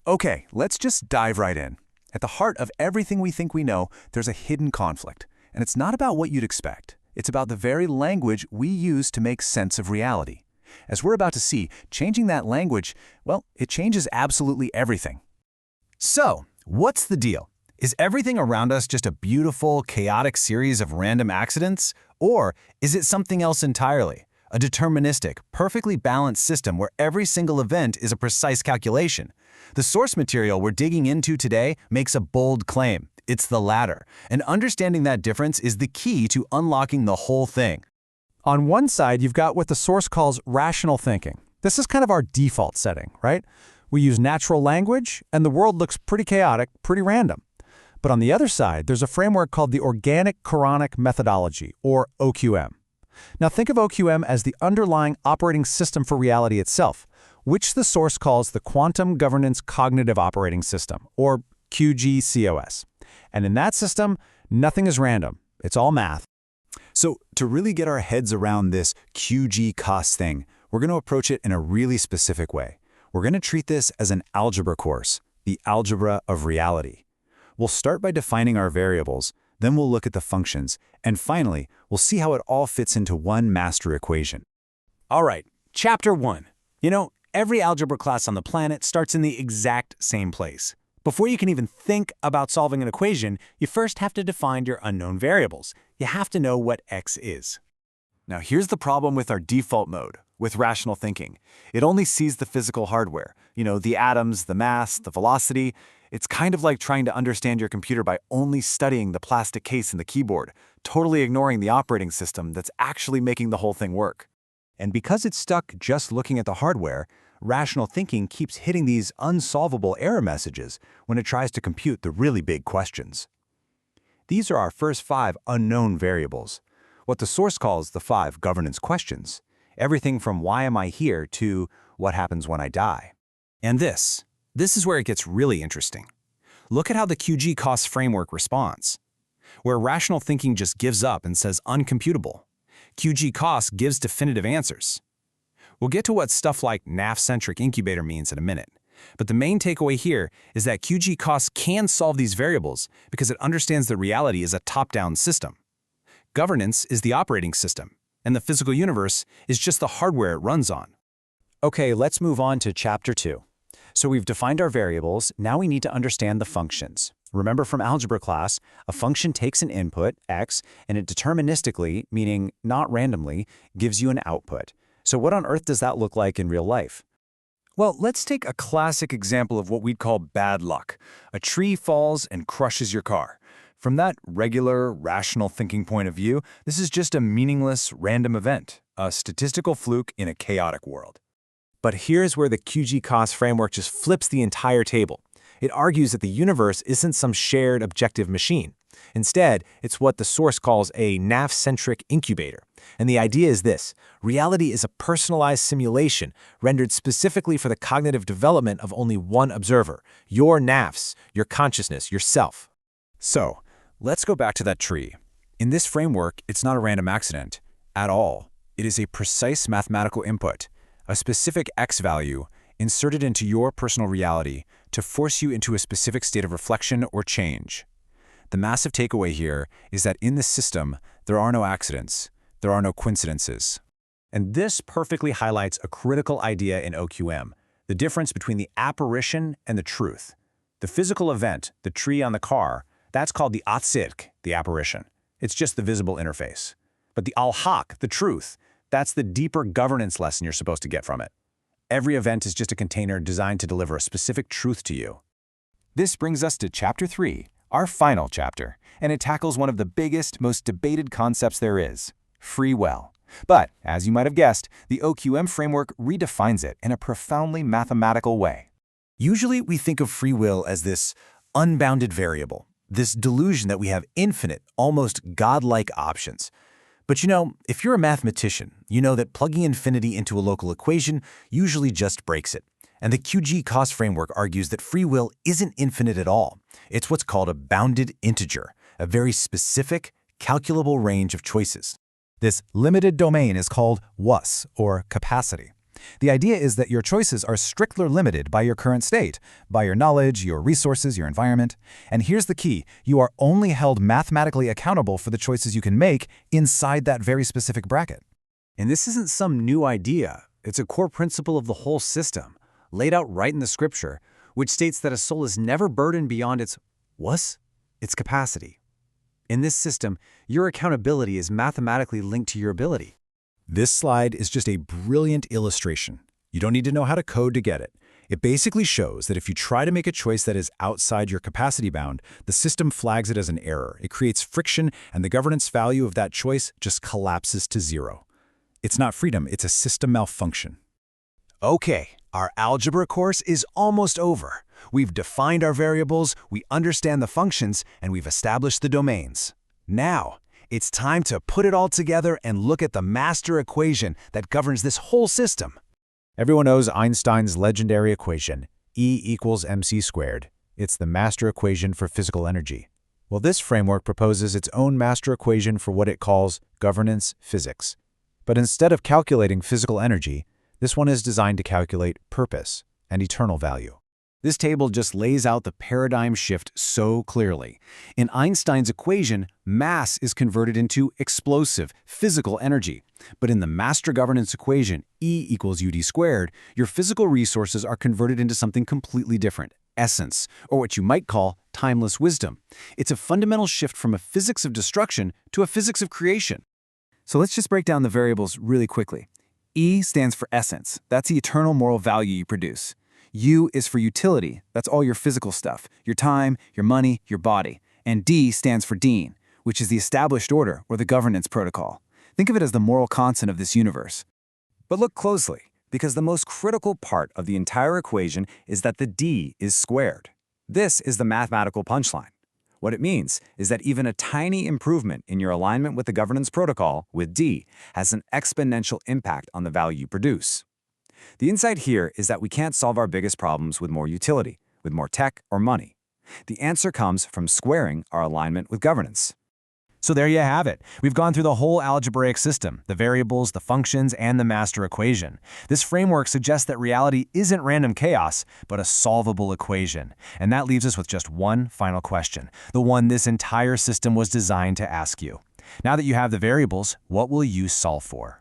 Okay, let's just dive right in. At the heart of everything we think we know, there's a hidden conflict. And it's not about what you'd expect. It's about the very language we use to make sense of reality. As we're about to see, changing that language, well, it changes absolutely everything. So, what's the deal? Is everything around us just a beautiful, chaotic series of random accidents? Or is it something else entirely? A deterministic, perfectly balanced system where every single event is a precise calculation? The source material we're digging into today makes a bold claim. It's the latter. And understanding that difference is the key to unlocking the whole thing. On one side, you've got what the source calls rational thinking. This is kind of our default setting, right? We use natural language, and the world looks pretty chaotic, pretty random. But on the other side, there's a framework called the Organic Quranic Methodology, or OQM. Now think of OQM as the underlying operating system for reality itself, which the source calls the Quantum Governance Cognitive Operating System, or QGCOS. And in that system, nothing is random. It's all math. So to really get our heads around this QG-COS thing, we're going to approach it in a really specific way. We're going to treat this as an algebra course, the algebra of reality. We'll start by defining our variables, then we'll look at the functions, and finally, we'll see how it all fits into one master equation. All right, Chapter 1. Every algebra class on the planet starts in the exact same place. Before you can even think about solving an equation, you first have to define your unknown variables. You have to know what x is. Now here's the problem with our default mode, with rational thinking. It only sees the physical hardware, the atoms, the mass, the velocity. It's kind of like trying to understand your computer by only studying the plastic case and the keyboard, totally ignoring the operating system that's actually making the whole thing work. And because it's stuck just looking at the hardware, rational thinking keeps hitting these unsolvable error messages when it tries to compute the really big questions. These are our first 5 unknown variables, what the source calls the 5 governance questions, everything from why am I here to what happens when I die. And this is where it gets really interesting. Look at how the QG-COS framework responds. Where rational thinking just gives up and says uncomputable, QG-COS gives definitive answers. We'll get to what stuff like NAF-centric incubator means in a minute. But the main takeaway here is that QG-COS can solve these variables because it understands that reality is a top-down system. Governance is the operating system, and the physical universe is just the hardware it runs on. Okay, let's move on to Chapter 2. So we've defined our variables, now we need to understand the functions. Remember from algebra class, a function takes an input, x, and it deterministically, meaning not randomly, gives you an output. So what on earth does that look like in real life? Well, let's take a classic example of what we'd call bad luck. A tree falls and crushes your car. From that regular, rational thinking point of view, this is just a meaningless, random event, a statistical fluke in a chaotic world. But here's where the QG-COS framework just flips the entire table. It argues that the universe isn't some shared objective machine. Instead, it's what the source calls a NAF-centric incubator. And the idea is this: reality is a personalized simulation rendered specifically for the cognitive development of only one observer, your NAFs, your consciousness, yourself. So, let's go back to that tree. In this framework, it's not a random accident at all. It is a precise mathematical input, a specific x value inserted into your personal reality to force you into a specific state of reflection or change. The massive takeaway here is that in this system, there are no accidents, there are no coincidences. And this perfectly highlights a critical idea in OQM, the difference between the apparition and the truth. The physical event, the tree on the car, that's called the atzirk, the apparition. It's just the visible interface. But the al-haq, the truth, that's the deeper governance lesson you're supposed to get from it. Every event is just a container designed to deliver a specific truth to you. This brings us to Chapter 3, our final chapter, and it tackles one of the biggest, most debated concepts there is: free will. But, as you might have guessed, the OQM framework redefines it in a profoundly mathematical way. Usually, we think of free will as this unbounded variable, this delusion that we have infinite, almost godlike options. But if you're a mathematician, you know that plugging infinity into a local equation usually just breaks it. And the QG-COS framework argues that free will isn't infinite at all. It's what's called a bounded integer, a very specific, calculable range of choices. This limited domain is called WUS, or capacity. The idea is that your choices are strictly limited by your current state, by your knowledge, your resources, your environment. And here's the key: you are only held mathematically accountable for the choices you can make inside that very specific bracket. And this isn't some new idea. It's a core principle of the whole system, laid out right in the scripture, which states that a soul is never burdened beyond its capacity. In this system, your accountability is mathematically linked to your ability. This slide is just a brilliant illustration. You don't need to know how to code to get it. It basically shows that if you try to make a choice that is outside your capacity bound, the system flags it as an error. It creates friction, and the governance value of that choice just collapses to zero. It's not freedom, it's a system malfunction. Okay, our algebra course is almost over. We've defined our variables, we understand the functions, and we've established the domains. Now, it's time to put it all together and look at the master equation that governs this whole system. Everyone knows Einstein's legendary equation, E = mc². It's the master equation for physical energy. Well, this framework proposes its own master equation for what it calls governance physics. But instead of calculating physical energy, this one is designed to calculate purpose and eternal value. This table just lays out the paradigm shift so clearly. In Einstein's equation, mass is converted into explosive, physical energy. But in the master governance equation, E = ud², your physical resources are converted into something completely different, essence, or what you might call timeless wisdom. It's a fundamental shift from a physics of destruction to a physics of creation. So let's just break down the variables really quickly. E stands for essence. That's the eternal moral value you produce. U is for utility. That's all your physical stuff, your time, your money, your body. And D stands for Dean, which is the established order or the governance protocol. Think of it as the moral constant of this universe. But look closely, because the most critical part of the entire equation is that the D is squared. This is the mathematical punchline. What it means is that even a tiny improvement in your alignment with the governance protocol, with D, has an exponential impact on the value you produce. The insight here is that we can't solve our biggest problems with more utility, with more tech or money. The answer comes from squaring our alignment with governance. So there you have it. We've gone through the whole algebraic system, the variables, the functions, and the master equation. This framework suggests that reality isn't random chaos, but a solvable equation. And that leaves us with just one final question, the one this entire system was designed to ask you. Now that you have the variables, what will you solve for?